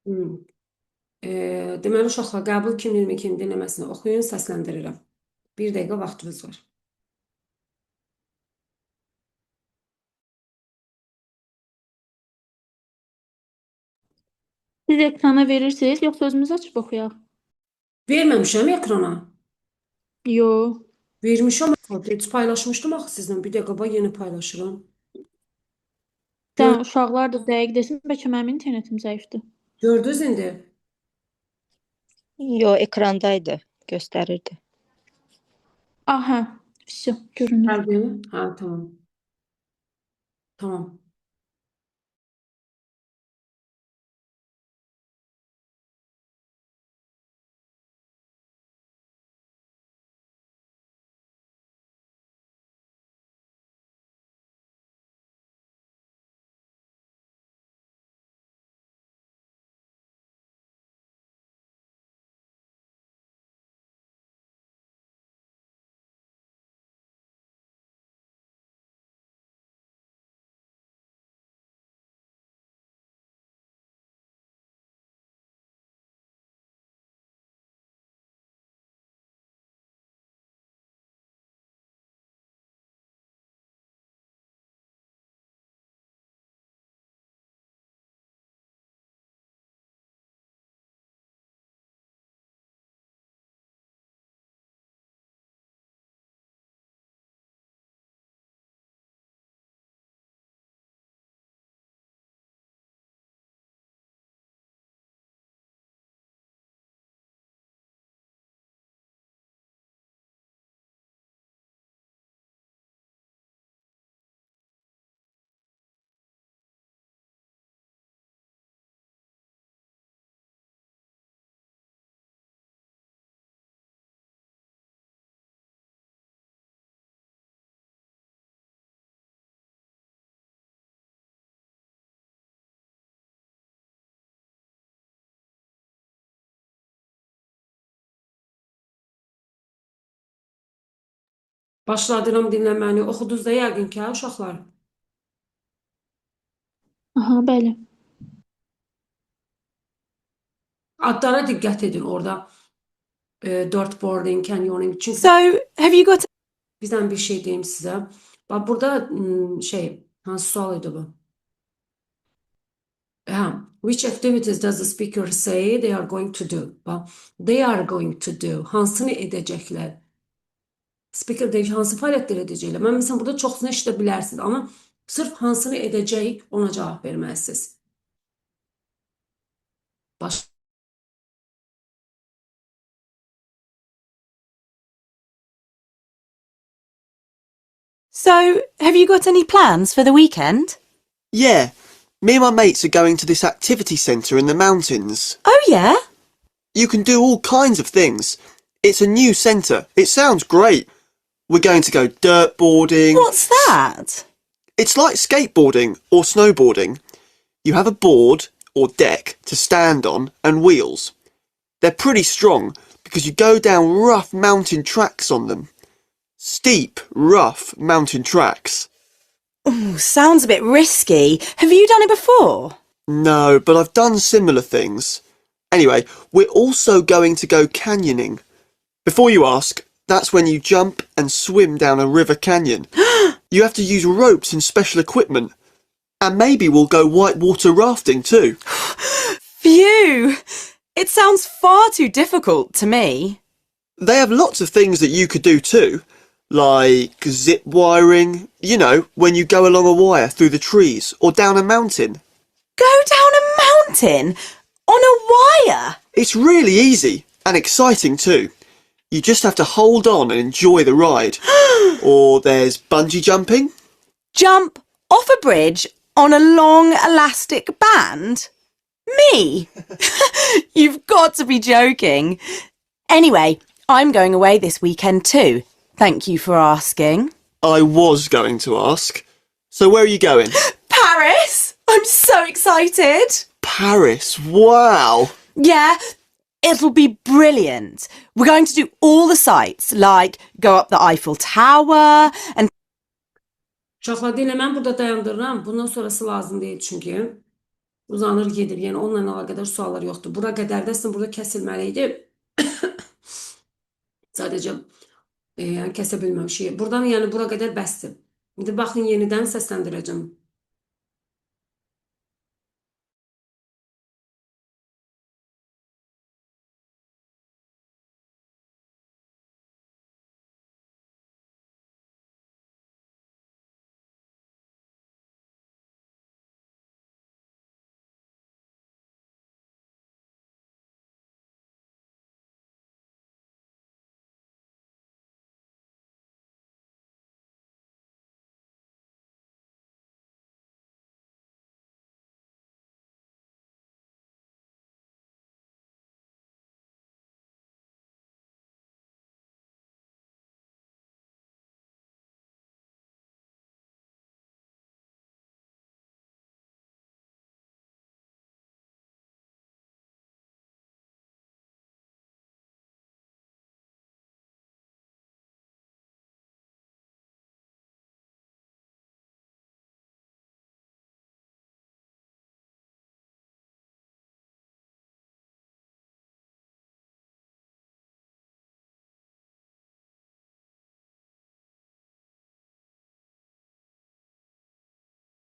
Hmm. Deməli, uşaqlar qəbul 2022-nin dinləməsini oxuyun, səsləndirirəm. Bir dəqiqə vaxtınız var. Siz ekrana verirsiniz, yoxsa özümüz açıb oxuyaq? Verməmişəm ekrana. Yo. Vermişəm. Heç paylaşmışdım axı sizlə. Bir dəqiqə bax, yeni paylaşıram. Sən uşaqlar da dəqiq desin, bəlkə mənim internetim zəifdir. Gördünüz indi. Yo, ekrandaydı, göstərirdi. Aha, все, görünür. Gəldi mi? Hə, tamam. Tamam. Başladıram dinləməni. Oxudunuz da yəqin ki, hə, uşaqlar. Aha, bəli. Adlara diqqət edin orada. Dirt boarding, canyoning. Çünki So, have you got bizdən bir şey deyim sizə. Bax, burada hansı sual idi bu? Which activities does the speaker say they are going to do? Bax, they are going to do. Hansını edəcəklər? Speaker deyir ki, hansı fəaliyyətləri edəcəklər? Mən məsələn burada çoxsunu eşidə bilərsiniz, amma sırf hansını edəcək, ona cavab verməlisiniz. Baş. So, have you got any plans for the weekend? Yeah, me and my mates are going to this activity centre in the mountains. Oh, yeah? You can do all kinds of things. It's a new centre. It sounds great. We're going to go dirt boarding. What's that? It's like skateboarding or snowboarding. You have a board or deck to stand on and wheels. They're pretty strong because you go down rough mountain tracks on them. Steep, rough mountain tracks. Ooh, sounds a bit risky. Have you done it before? No, but I've done similar things. Anyway, we're also going to go canyoning. Before you ask, that's when you jump and swim down a river canyon. You have to use ropes and special equipment. And maybe we'll go whitewater rafting too. Phew! It sounds far too difficult to me. They have lots of things that you could do too, like zip wiring, you know, when you go along a wire through the trees or down a mountain. Go down a mountain? On a wire? It's really easy and exciting too. You just have to hold on and enjoy the ride. Or there's bungee jumping. Jump off a bridge on a long elastic band? Me? You've got to be joking. Anyway, I'm going away this weekend too. Thank you for asking. I was going to ask. So where are you going? Paris! I'm so excited! Paris, wow! Yeah, it'll be brilliant. We're going to do all the sights, like go up the Eiffel Tower and Uşaqlar dinlə, mən burada dayandırıram. Bundan sonrası lazım deyil çünki. Uzanır gedir. Yəni onunla əlaqədar suallar yoxdur. Bura qədər də sizin burada kəsilməli idi. Sadəcə yəni kəsə bilməmişik. Buradan yəni bura qədər bəsdir. İndi baxın yenidən səsləndirəcəm.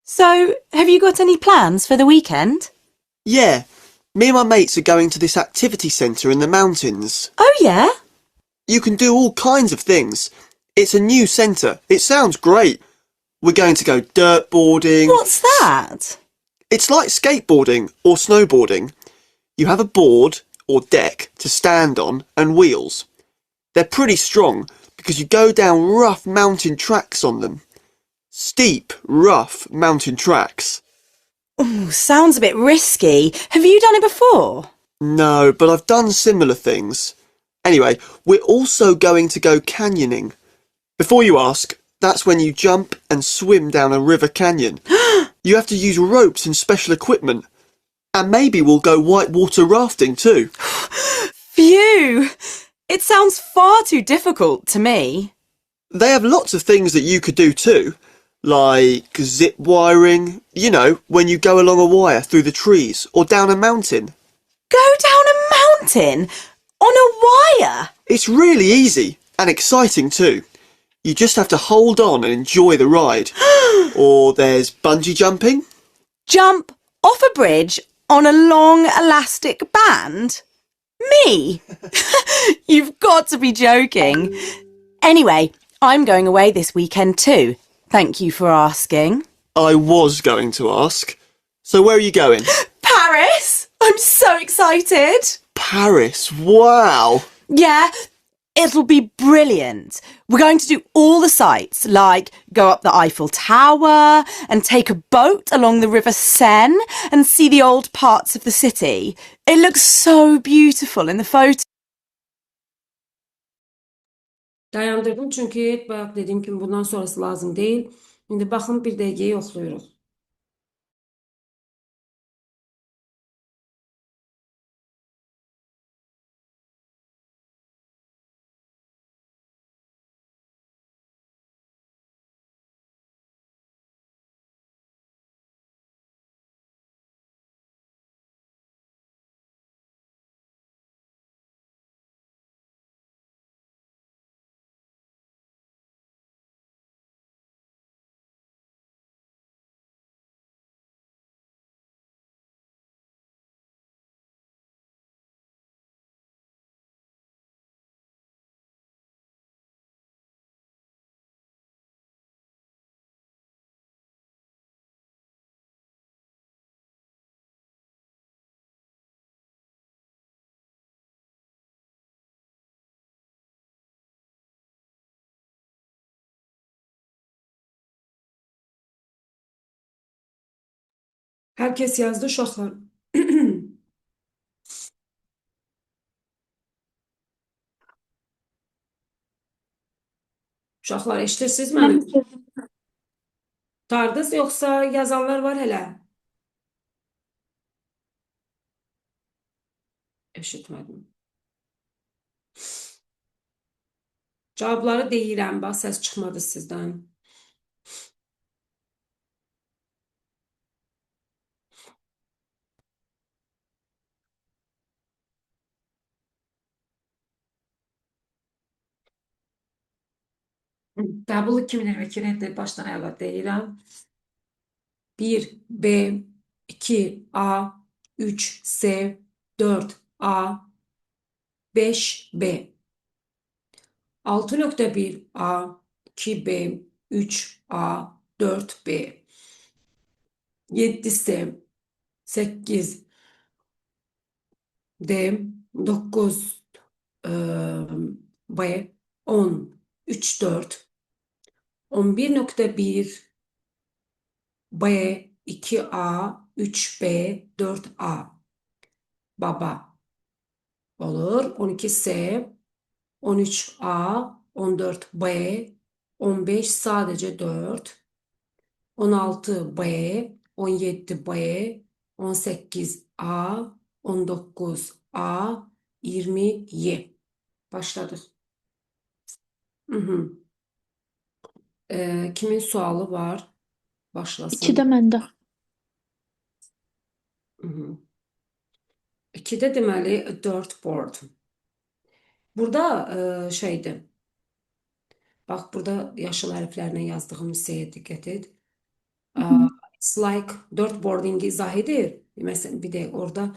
So, have you got any plans for the weekend? Yeah, me and my mates are going to this activity centre in the mountains. Oh, yeah? You can do all kinds of things. It's a new centre. It sounds great. We're going to go dirt boarding. What's that? It's like skateboarding or snowboarding. You have a board or deck to stand on and wheels. They're pretty strong because you go down rough mountain tracks on them. Steep, rough mountain tracks. Ooh, sounds a bit risky. Have you done it before? No, but I've done similar things. Anyway, we're also going to go canyoning. Before you ask, that's when you jump and swim down a river canyon. You have to use ropes and special equipment. And maybe we'll go whitewater rafting too. Phew! It sounds far too difficult to me. They have lots of things that you could do too. Like zip wiring, you know, when you go along a wire through the trees or down a mountain. Go down a mountain? On a wire? It's really easy and exciting too. You just have to hold on and enjoy the ride. Or there's bungee jumping. Jump off a bridge on a long elastic band? Me? You've got to be joking. Anyway, I'm going away this weekend too. Thank you for asking. I was going to ask. So where are you going? Paris! I'm so excited. Paris, wow. Yeah, it'll be brilliant. We're going to do all the sights, like go up the Eiffel Tower and take a boat along the River Seine and see the old parts of the city. It looks so beautiful in the photo. Dayandırdım çünki bayaq dediyim kimi bundan sonrası lazım deyil. İndi baxın bir dəqiqəyə yoxlayırıq. Herkes yazdı uşaqlar. Uşaqlar eşidirsiniz məni? Qurtardınız yoxsa yazanlar var hələ? Eşitmədim. Cavabları deyirəm, bax səs çıxmadı sizdən. Qəbul kimin hərəkət başdan ayağa deyirəm. 1 B, 2 A, 3 C, 4 A, 5 B. 6.1 A, 2 B, 3 A, 4 B. 7 C, 8 D, 9 B, 10 3 4 11.1 B, 2 A, 3 B, 4 A. Baba olur. 12 C, 13 A, 14 B, 15 sadece 4, 16 B, 17 B, 18 A, 19 A, 20 Y. Başladık. Kimin sualı var? Başlasın. 2 də məndə. 2'de deməli dirtboard. Burada şeydir. Bax, burada yaşıl hərflərlə yazdığım hissəyə diqqət et. It's like dirtboarding izah edir. Məsələn, bir də orada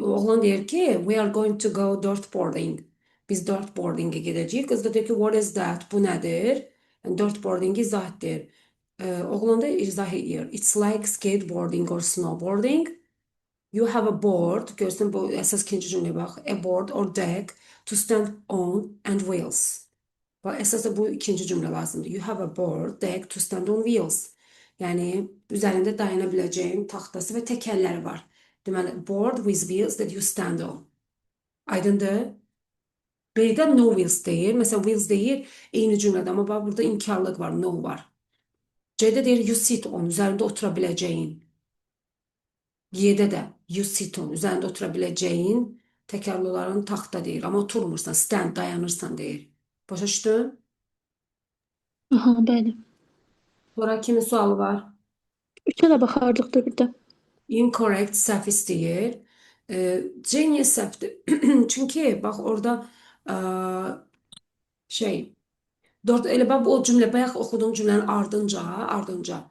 oğlan deyir ki, we are going to go dirtboarding. Biz dirtboarding'e gedəcəyik. Qız da deyir ki, what is that? Bu nədir? Yəni, dirtboarding izah edir. Oğlan da izah edir. It's like skateboarding or snowboarding. You have a board. Görürsən, bu əsas ikinci cümləyə bax. A board or deck to stand on and wheels. Bax, əsas da bu ikinci cümlə lazımdır. You have a board, deck to stand on wheels. Yəni, üzərində dayana biləcəyin taxtası və təkərləri var. Deməli, board with wheels that you stand on. Aydındır? Qeydə no wheels deyir. Məsələn, wheels deyir, eyni cümlədə, amma bax, burada inkarlıq var, no var. C-də deyir, you sit on, üzərində otura biləcəyin. Y-də də you sit on, üzərində otura biləcəyin təkərli olan taxta deyir. Amma oturmursan, stand, dayanırsan deyir. Başa düşdün? Aha, bəli. Sonra kimin sualı var? 3-ə də baxardıq da bir də. Incorrect, səhv istəyir. C niyə səhvdir? Çünki bax orada elə bax o cümlə, bayaq oxuduğum cümlənin ardınca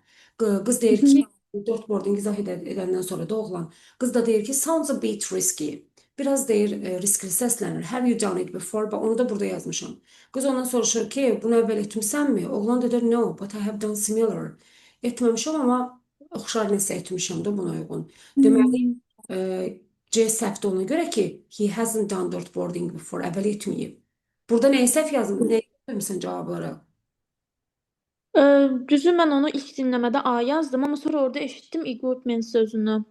qız deyir ki, dirtboarding izah edəndən sonra da oğlan. Qız da deyir ki, sounds a bit risky. Biraz deyir, riskli səslənir. Have you done it before? Bax, onu da burada yazmışam. Qız ondan soruşur ki, bunu əvvəl etmisənmi? Oğlan da deyir, no, but I have done similar. Etməmişəm, amma oxşar nəsə etmişəm də buna uyğun. Deməli, C səhvdir ona görə ki, he hasn't done dirtboarding before, əvvəl etməyib. Burada nəyi səhv yazmışsın? Nəyi yazmışsın cavab olaraq? Düzü mən onu ilk dinləmədə A yazdım, amma sonra orada eşitdim equipment sözünü.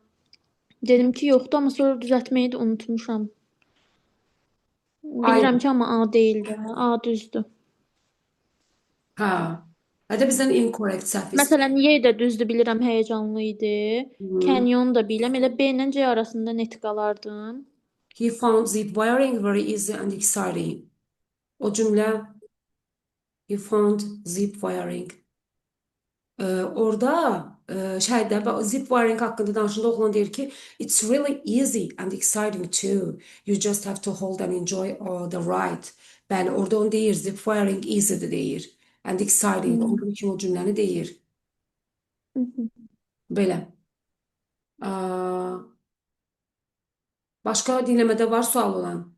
Dedim ki, yoxdur, amma sonra düzəltməyi də unutmuşam. Bilirəm ki, amma A deyildi. A düzdür. Hə. Hədə bizdən incorrect səhv istəyir. Məsələn, Y də düzdür, bilirəm, həyəcanlı idi. Canyon da bilirəm, elə B ilə C arasında net qalardım. He found zip wiring very easy and exciting. O cümlə he found zip wiring. Orada zip wiring haqqında danışında oğlan deyir ki, it's really easy and exciting too. You just have to hold and enjoy the ride. Bəli, orada onu deyir, zip wiring easy-dir deyir. And exciting, onun kimi o cümləni deyir. Belə. Başqa dinləmədə var sual olan?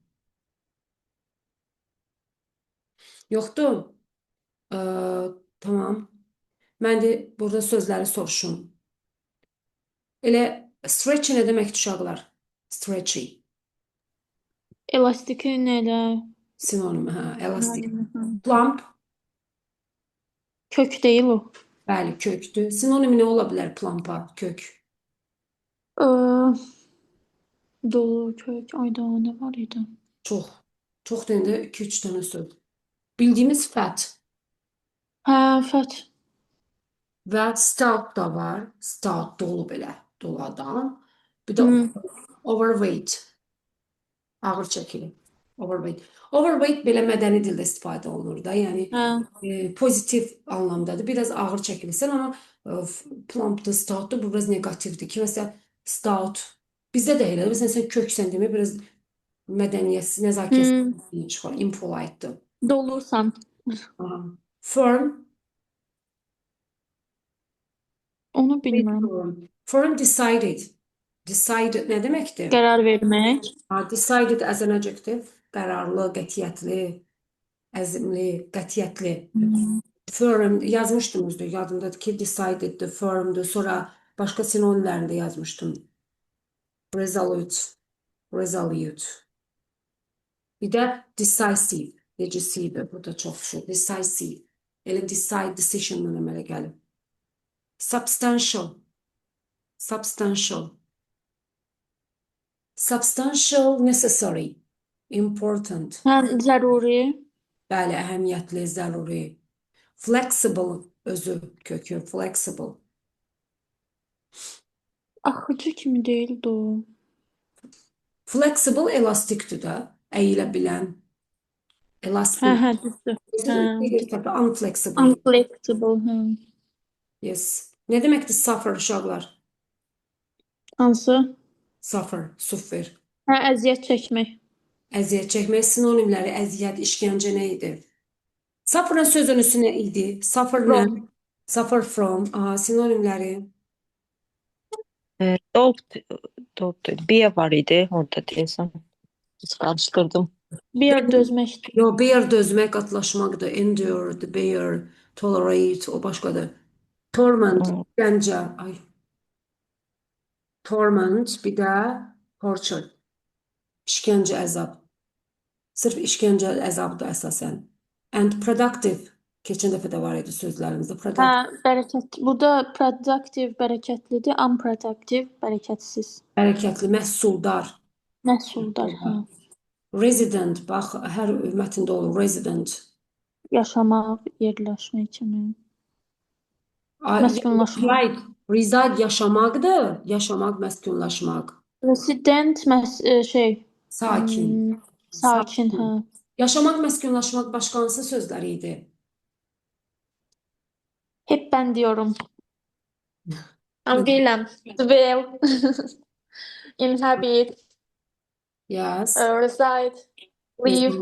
Yoxdur? Tamam. Mən də burada sözləri soruşum. Elə stretchy nə deməkdir uşaqlar? Stretchy. Elastiki nələ? Sinonim, hə, elastik. Plump, Kök deyil o. bəli, kökdür. Sinonimi nə ola bilər plumpa, kök? Dolu, kök, ayda nə var idi? Çox. Çox deyəndə 2-3 dənə söz. Bildiyimiz fat Hə, fət. və stout da var. Stout dolu belə, dolu adam. Bir də overweight. Ağır çəkili. Overweight. Overweight belə mədəni dildə istifadə olunur da. Yəni pozitiv anlamdadır. Biraz ağır çəkilisən, amma plumpdır, stoutdur, bu biraz negativdir ki, məsələn, stout. Bizdə də elədir. Məsələn, sən köksən demək, biraz mədəniyyətsiz, nəzakətsiz çıxar, impolitedir. Dolusan. Aha. Firm. Onu bilmirəm. Firm. Firm decided. Decided ne demekti? Qərar vermək. Decided as an adjective. Kararlı, qətiyyətli, əzimli, qətiyyətli. Firm yazmışdım özde. Yadımdadır ki decided'di, firm'dı. Sonra başka sinonimlerini de yazmıştım. Resolute. Resolute. Bir de decisive. Decisive. Bu da çok şey. Decisive. Elə decide, decision'dan əmələ gəlir. Substantial. Substantial. Substantial, necessary. Important. Həm zəruri. Bəli, əhəmiyyətli, zəruri. Flexible, özü kökü. Flexible. Axıcı kimi deyildi o. Flexible, elastikdir də. Əyilə bilən. Elastik. Hə, düzdür. Hə. Unflexible. Unflexible. Hə. Yes. Ne demektir suffer uşaqlar? Hansı? Suffer, suffer. Hə, əziyyət çəkmək. Əziyyət çəkmək sinonimləri, əziyyət, işgəncə nə idi? Suffer'ın sözünüsü nə idi? Suffer nə? From. Suffer from. Aha, sinonimləri. Doptu. Biya var idi orada deyəsən. Qarışdırdım. Bir yer dözməkdir. Yo, bear dözmək, qatlaşmaqdır. Endure, bear, tolerate, o başqadır. Torment, işgəncə. Ay. Torment, bir də torture. İşgəncə, əzab. Sırf işgəncə, əzabdır əsasən. And productive. Keçən dəfə də var idi sözlərimizdə. Hə, Productive, bərəkət. Burada productive bərəkətlidir, unproductive bərəkətsiz. bərəkətli, məhsuldar. Məhsuldar. Hə. Resident, bax, hər mətndə olur. Resident. Yaşamaq, yerləşmək kimi. Ay, Məskunlaşmaq. Right. Reside yaşamaqdır. Yaşamaq, məskunlaşmaq. Resident, Sakin. sakin, hə. Yaşamaq, məskunlaşmaq başqa hansı sözlər idi? Hep ben diyorum. Bilmem. Dwell. Inhabit. Yes. Reside. Live.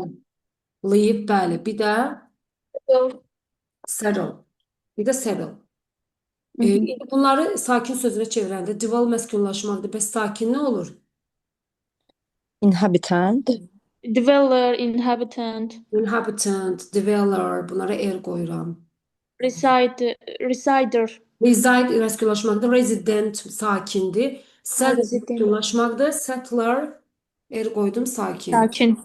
Leave, bəli. Bir də settle. Bir də settle. İndi bunları sakin sözünə çevirəndə dwell məskunlaşmaqdır. Bəs sakin nə olur? Inhabitant. Dweller, inhabitant. Inhabitant, dweller, bunlara qoyuram. Resider. Reside məskunlaşmaqdır. Resident sakindir. Settle Resident. məskunlaşmaqdır. Settler qoydum sakin. Sakin.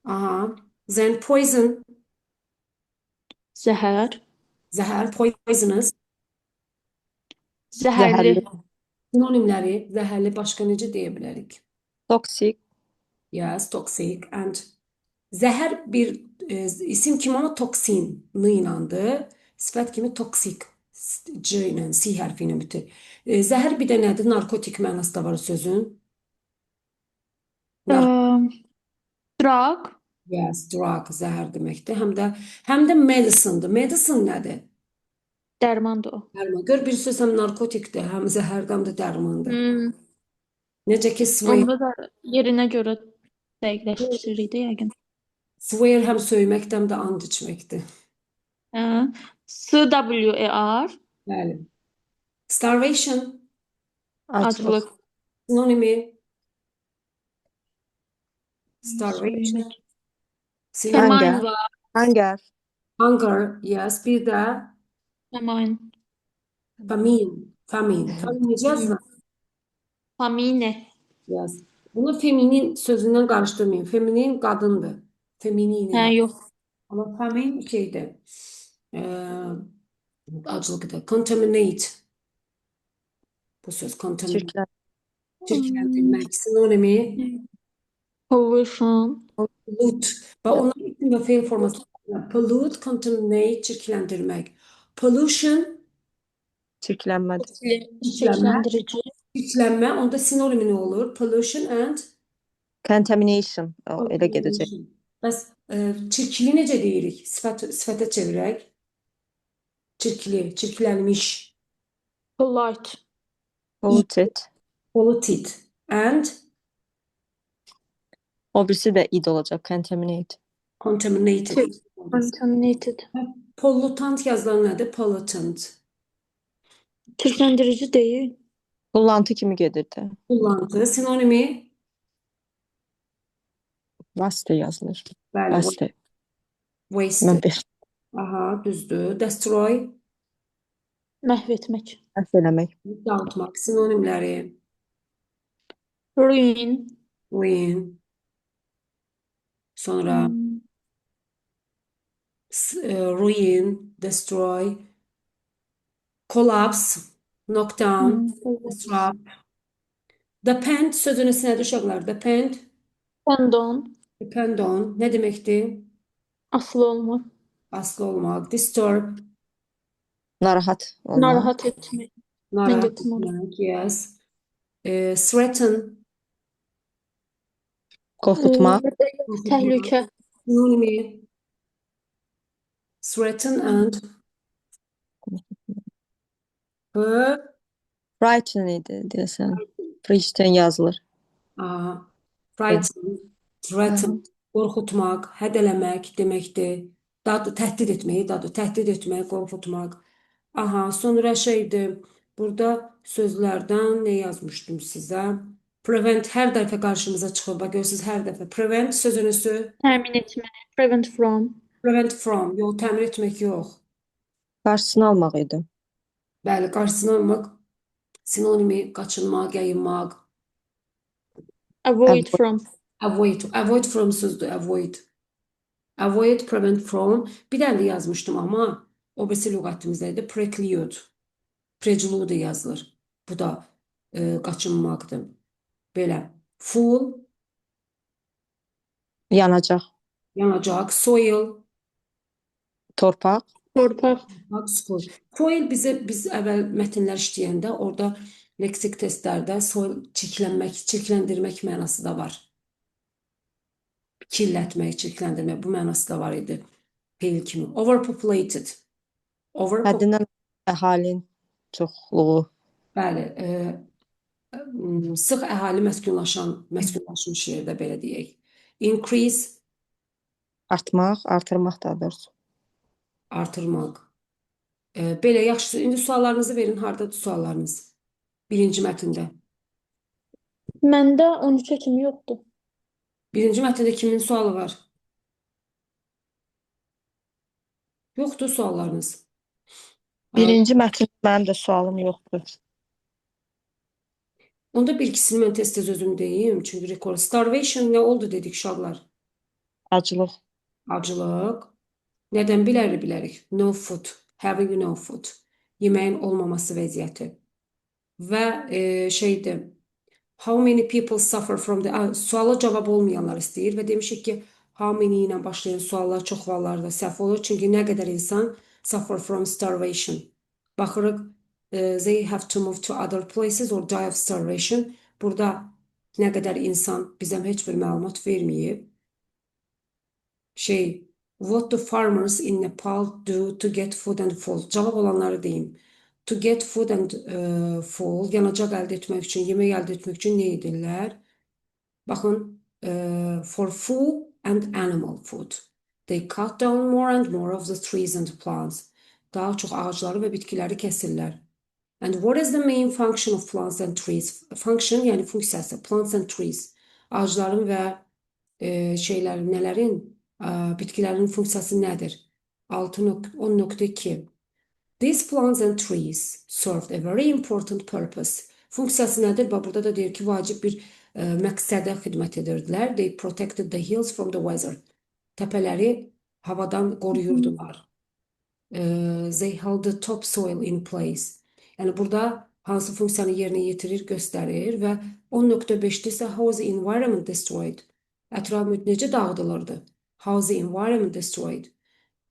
Aha. Then poison, Zəhər. zəhər, poisonous. Zəhərli. Sinonimləri zəhərli başqa necə deyə bilərik? Toxic. Yes, toxic and zəhər bir isim kimi ama toksin iləndir. Sifət kimi toksik C ilə, C hərfi ilə bitir. Zəhər bir də nədir? Narkotik mənası da var sözün. Drug. Yes, drug, zəhər deməkdir. Həm də medicine'dır. Medicine nədir? Dərmandır o. Dərman. Gör bir söz həm narkotikdir, həm zəhərdir, həm də dərmandır. Necə ki swear. Onda da yerinə görə dəqiqləşdiririk də yəqin. Swear həm söymək, həm də and içməkdir. SWER. Bəli. Starvation, Aclıq. sinonimi. Starvation. Sinonim. Famine var. Hunger. Hunger, yes. Bir də Famine. famine. Famine necə yazılır? Famine. Yes. Bunu feminin sözündən qarışdırmayın. Feminin qadındır. Feminine. Hə, yox. Ama famine şeydir. Acılıqdır. Contaminate. Bu söz contaminate. Çirkləndirmək. Sinonimi. Pollution. Pollute. Bax, onların isim və feil forması. Pollute, contaminate, çirkləndirmək. Pollution, Çirklənmədir. Çirkləndirici. çirklənmə. Onda sinonimi nə olur? Pollution and Contamination. O elə gedəcək. Bəs çirkli necə deyirik? Sifətə çevirək. Çirkli, çirklənmiş. Polite. Polluted. Polluted. And O birisi də id olacaq. Contaminate. Contaminated. Contaminated. Pollutant yazılan nədir? Pollutant. Çirkləndirici deyil. Bullantı kimi gedirdi. Bullantı. Sinonimi? Vaste yazılır. Bəli. Vaste. Waste. Mən bir Aha, düzdür. Destroy. Məhv etmək. səhv eləmək. Dağıtmaq. Sinonimləri. Ruin. Ruin. Sonra Hmm. ruin, destroy, collapse, knock down, disrupt. Depend sözünün sinədir uşaqlar. Depend, Depend on. depend on. Nə deməkdir? Asılı olmaq. Aslı olmaq. Disturb, Narahat olmaq. Narahat etmək. narahat Negative olmaq. etmək. Yes. Threaten, Qorxutmaq. Təhlükə. sinonimi. Threaten and hurt. Frighten idi deyəsən. Frighten yazılır. Frighten, threaten, qorxutmaq, hədələmək deməkdir. Təhdid etmək, təhdid etmək, qorxutmaq. Aha, sonra şeydir. Burada sözlərdən nə yazmışdım sizə? Prevent hər dəfə qarşımıza çıxır. Bax görürsünüz hər dəfə. Prevent sözünüzü Təmin etmək. Prevent from. prevent from, yox, təmin etmək yox. Qarşısını almaq idi. Bəli, qarşısını almaq, sinonimi qaçınmaq, yayınmaq. Avoid from. Avoid from sözdür, avoid. Avoid, prevent from. Bir dənə də yazmışdım amma o birisi lüğətimizdə idi. Preclude. Prelude yazılır. Bu da qaçınmaqdır. Belə. Fool, Yanacaq. yanacaq. Soil, Torpaq. Torpaq. spoil. Soil biz əvvəl mətnlər işləyəndə orada leksik testlərdə soil çirklənmək, çirkləndirmək mənası da var. Kirlətmək, çirkləndirmək bu mənası da var idi. Fail kimi. Overpopulated. Həddindən əhalinin çoxluğu. Bəli, sıx əhali məskunlaşmış yerdə belə deyək. Increase, Artmaq, artırmaq daha doğrusu. artırmaq. Belə yaxşı. İndi suallarınızı verin. Hardadır suallarınız? Birinci mətndə. Məndə 13-ə kimi yoxdur. Birinci mətndə kimin sualı var? Yoxdur suallarınız. Birinci mətn mənim də sualım yoxdur. Onda bir ikisini mən tez-tez özüm deyim. Çünki record. Starvation nə oldu dedik uşaqlar? Aclıq. Acılıq. Nədən bilərik? No food. Having no food. Yeməyin olmaması vəziyyəti. Və şeydir. How many people suffer from the... Suala cavab olmayanlar istəyir və demişik ki, how many ilə başlayan suallar çox vallarda səhv olur. Çünki nə qədər insan suffer from starvation. Baxırıq, they have to move to other places or die of starvation. Burada nə qədər insan bizə heç bir məlumat verməyib. What do farmers in Nepal do to get food and fuel? Cavab olanları deyim. To get food and fuel, yanacaq əldə etmək üçün, yemək əldə etmək üçün nə edirlər? Baxın, for food and animal food. They cut down more and more of the trees and plants. Daha çox ağacları və bitkiləri kəsirlər. And what is the main function of plants and trees? Function, yəni funksiyası. Plants and trees. Ağacların və şeylərin, nələrin, bitkilərin funksiyası nədir? 10.2. These plants and trees served a very important purpose. Funksiyası nədir? Burada da deyir ki, vacib bir məqsədə xidmət edirdilər. They protected the hills from the weather. Təpələri havadan qoruyurdular. They held the topsoil in place. Yəni burada hansı funksiyanı yerinə yetirir, göstərir və 10.5-də isə how was the environment destroyed? Ətraf mühit necə dağıdılırdı? How was the environment destroyed?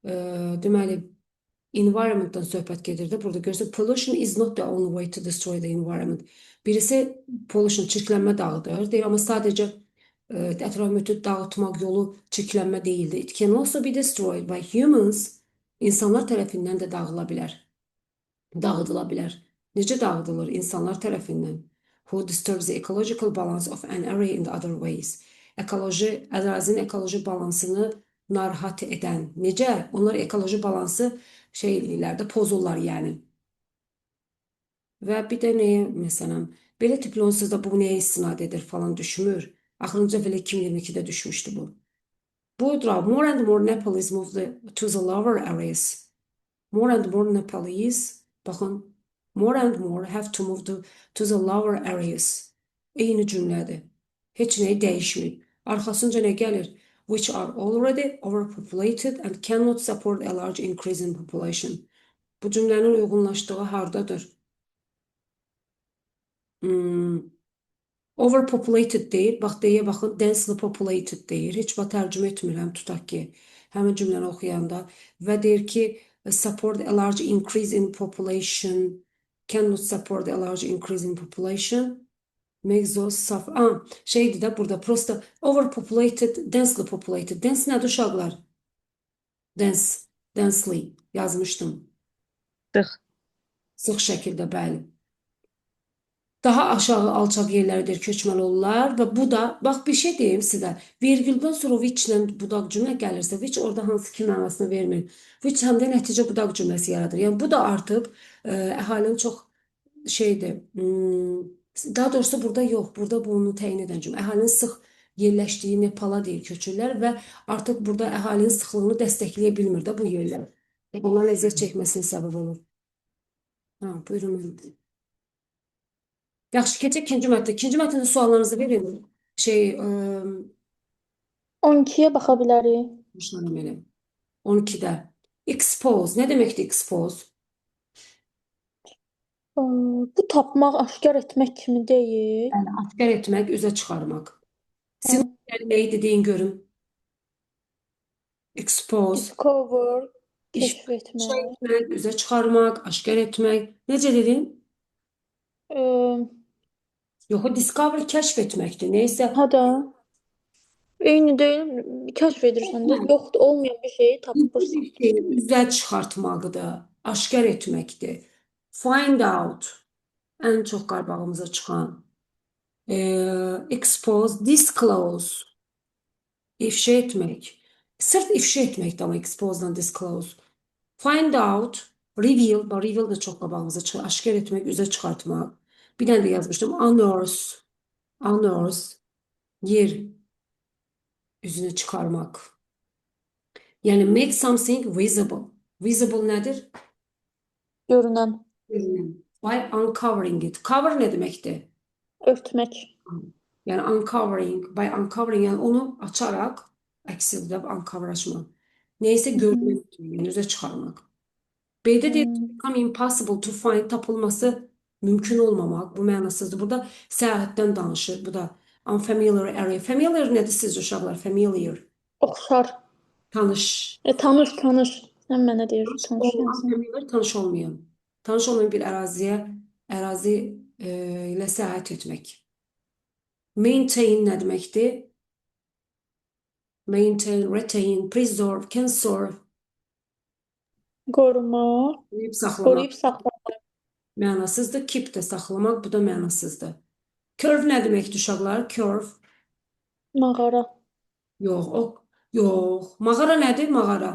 Deməli, environmentdan söhbət gedirdi. Burada görürsünüz, pollution is not the only way to destroy the environment. Birisi pollution, çirklənmə dağıdır. Deyir, amma sadəcə ətraf mühiti dağıtmaq yolu çirklənmə deyildi. It can also be destroyed by humans. İnsanlar tərəfindən də dağıdıla bilər. Necə dağıdılır? İnsanlar tərəfindən. Who disturbs the ecological balance of an area in other ways. Ərazinin ekoloji balansını narahat edən. Necə? Onlar ekoloji balansı şey eləyirlər də, pozurlar yəni. Və bir də nəyə, məsələn, belə tipli onsuz da bu nəyə istinad edir falan düşmür. Axırıncı belə 2022-də düşmüşdü bu. Budra, more and more Nepalese move to the lower areas. More and more Nepalese, baxın, more and more have to move to the lower areas. Eyni cümlədir. Heç nəyi dəyişmir. Arxasınca nə gəlir? Which are already overpopulated and cannot support a large increase in population. Bu cümlənin uyğunlaşdığı hardadır? Overpopulated deyir. Bax, deyə baxın, densely populated deyir. Heç vaxt tərcümə etmirəm, tutaq ki, həmin cümləni oxuyanda. Və deyir ki, support a large increase in population, cannot support a large increase in population. Makes those suffer. Şeydir də burada, prosta overpopulated, densely populated. Dense nədir uşaqlar? Dense, densely yazmışdım. Sıx. Sıx şəkildə, bəli. Daha aşağı alçaq yerlərdir köçməli olurlar və bu da, bax bir şey deyim sizə, vergüldən sonra which-lə budaq cümlə gəlirsə, which orada hansı ki mənasını vermir. Which həm də nəticə budaq cümləsi yaradır. Yəni bu da artıq əhalinin çox şeydir. Daha doğrusu burada yox, burada bunu təyin edən cümlə. Əhalinin sıx yerləşdiyi Nepala deyil köçürlər və artıq burada əhalinin sıxlığını dəstəkləyə bilmir də bu yerlər. Onların əziyyət çəkməsinə səbəb olur. Buyurun. Yaxşı, keçək ikinci mətndə. İkinci mətndə suallarınızı verin. 12-yə baxa bilərik. 12-də. Expose. Nə deməkdir expose? Bu tapmaq, aşkar etmək kimi deyil. Yəni, aşkar etmək, üzə çıxarmaq. Sinirlər neydi deyin görüm. Expose. Discover, kəşf etmək. etmək, üzə çıxarmaq, aşkar etmək. Necə dedin? Yox, o discover kəşf etməkdir. Neysə. Da. Eyni deyil, kəşf edirsən də, yoxdur, olmayan bir şeyi tapırsan. Bir şeyi üzə çıxartmaqdır, aşkar etməkdir. Find out, ən çox qabağımıza çıxan. Expose, disclose, ifşa etmək. Sırf ifşa etməkdir ama expose'dan disclose. Find out, reveal, reveal da çox qabağımıza çıxır. Aşkar etmək, üzə çıxartmaq. Bir dənə də yazmışdım. Unearth, yer üzünə çıxarmaq. Yəni make something visible. Visible nədir? Görünən, By uncovering it. Cover nə deməkdir? örtmək. Yəni uncovering, by uncovering, yəni onu açaraq, əksində uncover açmaq. Neysə görünmək, yəni üzə çıxarmaq. B'də deyir, become impossible to find, tapılması mümkün olmamaq, bu mənasızdır. Burada səyahətdən danışır, bu da unfamiliar area. Familiar nədir sizcə uşaqlar? Familiar, Oxşar. tanış. Tanış. Sən mənə deyirsən, tanış yazın. Unfamiliar, tanış olmayan. Tanış olmayan bir ərazi ilə səyahət etmək. Maintain nə deməkdir? Maintain, retain, preserve, conserve. Qorumaq, Qoruyub saxlamaq. qoruyub saxlamaq. Mənasızdır. Keep də saxlamaq, bu da mənasızdır. Curve nə deməkdir uşaqlar? Curve. Mağara. Yox. Mağara nədir? Mağara.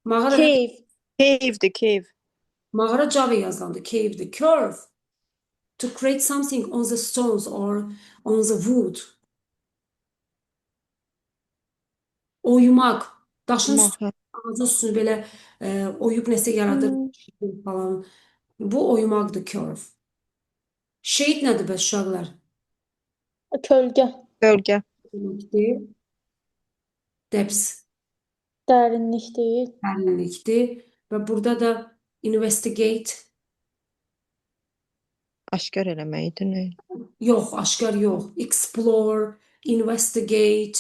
Mağara Cave. Cave'dir, cave. Mağara Java yazılandı. Cave'dir. Curve. To create something on the stones or on the wood. Oymaq. Daşın üstünü, ağacın üstünü belə oyub nəsə yaradır falan. Bu oymaqdır curve. Shade nədir bəs uşaqlar? Kölgə. Gölgə. Deməkdir. Depth. Dərinlik deyil. Dərinlikdir. Və burada da investigate. Aşkar eləməkdir, nə? Yox, aşkar yox. Explore, investigate,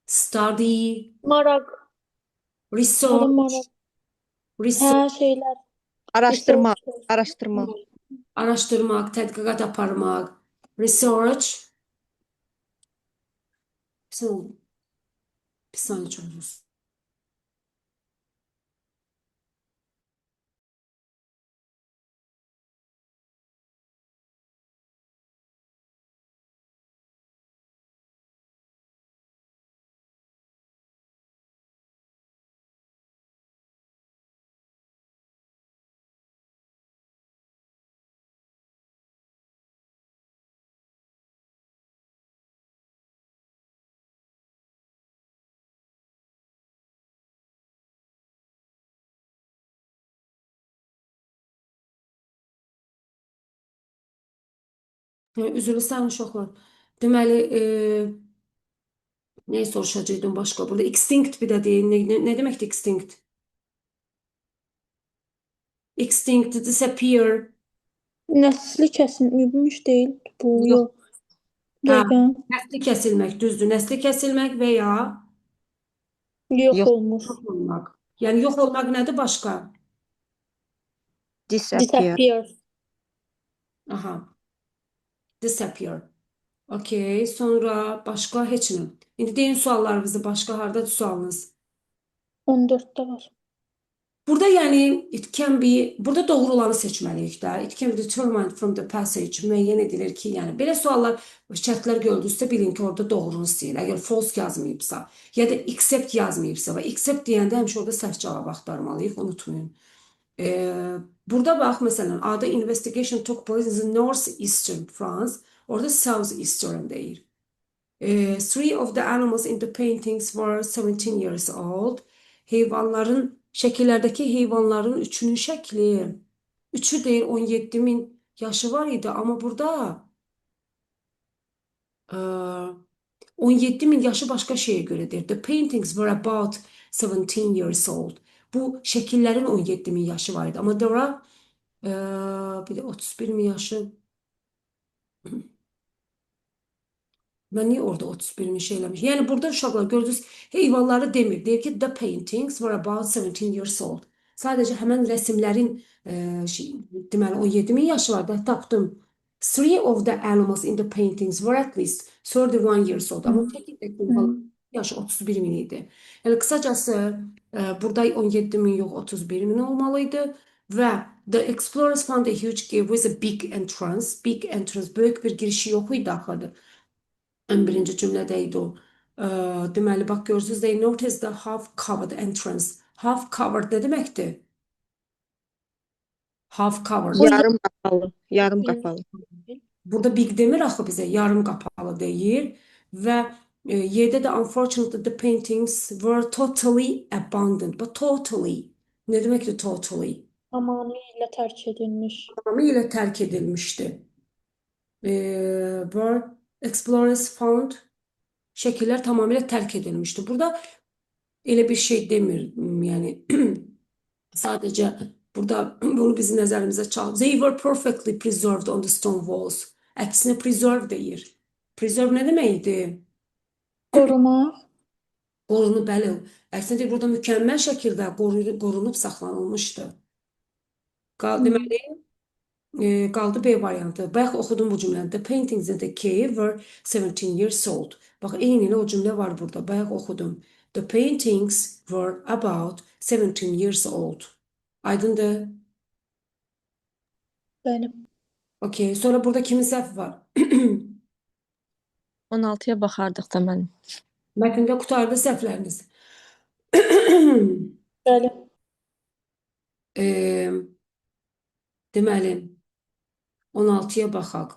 study, Maraq. research, Maraq. Şeylər. Araşdırmaq, Research. araşdırmaq. araşdırmaq, tədqiqat aparmaq, research. Bir saniyə çox Üzülürsən uşaqlar. Deməli, nə soruşacaqdım başqa? Burada extinct bir də deyil. Nə deməkdir extinct? Extinct, disappear. Nəsli kəsilmiş deyil bu, Yox. yox. Hə, Dəqiqə. nəsli kəsilmək, düzdür. Nəsli kəsilmək və ya Yox Yox. olmuş. yox olmaq. Yəni yox olmaq nədir başqa? Disappear. Disappear. Aha. Disappear. Okey. Sonra başqa heç nə. İndi deyin suallarınızı. Başqa hardadır sualınız? 14-də var. Burada yəni it can be, burada doğru olanı seçməliyik də. It can be determined from the passage. Müəyyən edilir ki, yəni belə suallar, şərtlər gördünüzsə bilin ki, orada doğrunu istəyir. Əgər false yazmayıbsa, ya da except yazmayıbsa və except deyəndə həmişə orada səhv cavab axtarmalıyıq, unutmayın. Burada bax, məsələn, adı investigation took place in northeastern France. Orada southeastern deyir. Three of the animals in the paintings were 17 years old. Şəkillərdəki heyvanların üçünün şəkli, üçü deyil 17 min yaşı var idi, amma burada 17 min yaşı başqa şeyə görədir. The paintings were about 17 years old. Bu şəkillərin 17 min yaşı var idi, amma there are bir də 31 min yaşı. Ben niye orada 31 min şey eləmiş? Yəni burada uşaqlar gördünüz, heyvanları demir. Deyir ki, the paintings were about 17 years old. Sadəcə həmən rəsmlərin deməli 17 min yaşı var da tapdım. Three of the animals in the paintings were at least 31 years old. Amma şəkildəki heyvanların yaşı 31 min idi. Yəni qısacası burada 17 min yox 31 min olmalıydı. Və the explorers found a huge cave with a big entrance. Big entrance, böyük bir girişi yox idi axıdı. Ən birinci cümlədəydi o. Deməli, bax görürsünüz, they noticed the half-covered entrance. Half-covered nə deməkdir? Half-covered. Yarım qapalı. Yarım qapalı. Burada big demir axı bizə, yarım qapalı deyir. Və Y'də də unfortunately the paintings were totally abandoned. But totally. Nə deməkdir totally? Tamamilə tərk edilmiş. Tamamilə tərk edilmişdi. Were explorers found şəkillər tamamilə tərk edilmişdi. Burada elə bir şey demir. Yəni sadəcə burada bunu bizim nəzərimizə çalıb. They were perfectly preserved on the stone walls. Əksinə preserve deyir. Preserve nə deməkdir? Qorumaq. Qorunub, bəli. Əksinə deyir, burada mükəmməl şəkildə qorunub saxlanılmışdı. Deməli, qaldı B variantı. Bayaq oxudum bu cümləni. The paintings in the cave were 17 years old. Bax, eynilə o cümlə var burada. Bayaq oxudum. The paintings were about 17 years old. Aydındır? Bəli. Okey. Sonra burada kimin səhvi var? 16-ya baxardıq da mən. Mətndə qutardı səhvləriniz. Bəli. Deməli, 16-ya baxaq.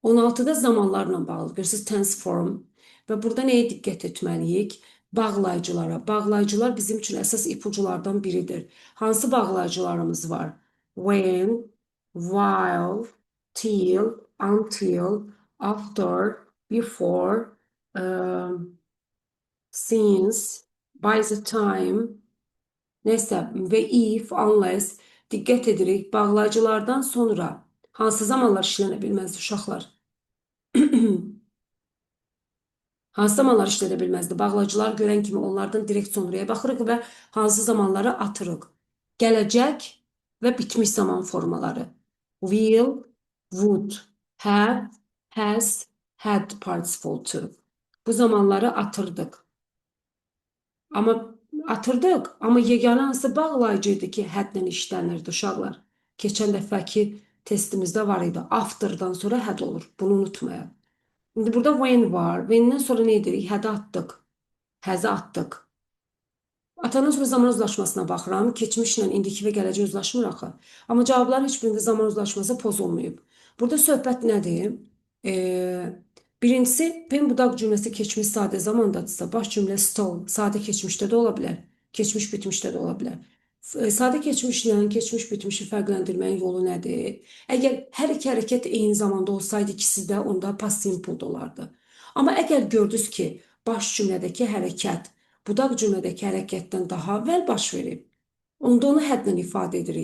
16-da zamanlarla bağlı. Görürsünüz, tense form. Və burada nəyə diqqət etməliyik? Bağlayıcılara. Bağlayıcılar bizim üçün əsas ipuculardan biridir. Hansı bağlayıcılarımız var? When, while, till, until, after, before, since, by the time, nəsə və if, unless. Diqqət edirik. Bağlayıcılardan sonra hansı zamanlar işlənə bilməzdi uşaqlar? Hansı zamanlar işlənə bilməzdi? Bağlayıcılar görən kimi onlardan direkt sonraya baxırıq və hansı zamanları atırıq? Gələcək və bitmiş zaman formaları. Will, would, have, has, had participle to. Bu zamanları atırdıq. Amma yeganə hansı bağlayıcıydı ki, hədlə işlənirdi uşaqlar. Keçən dəfəki testimizdə var idi. After'dan sonra had olur. Bunu unutmayın. İndi burada when var. When'dən sonra nə edirik? Had'ı atdıq. Has'ı atdıq. Atandan sonra zaman uzlaşmasına baxıram. Keçmişlə indiki və gələcək uzlaşmır axı. Amma cavabların heç birində zaman uzlaşması pozulmayıb. Burada söhbət nədir? Birincisi, ben budaq cümləsi keçmiş sadə zamandadırsa, baş cümlə stole, sadə keçmişdə də ola bilər, keçmiş bitmişdə də ola bilər. Sadə keçmişlə keçmiş bitmişi fərqləndirməyin yolu nədir? Əgər hər iki hərəkət eyni zamanda olsaydı ikisi də onda past simple olardı. Amma əgər gördünüz ki, baş cümlədəki hərəkət budaq cümlədəki hərəkətdən daha əvvəl baş verib, onda onu həddlə ifadə edirik.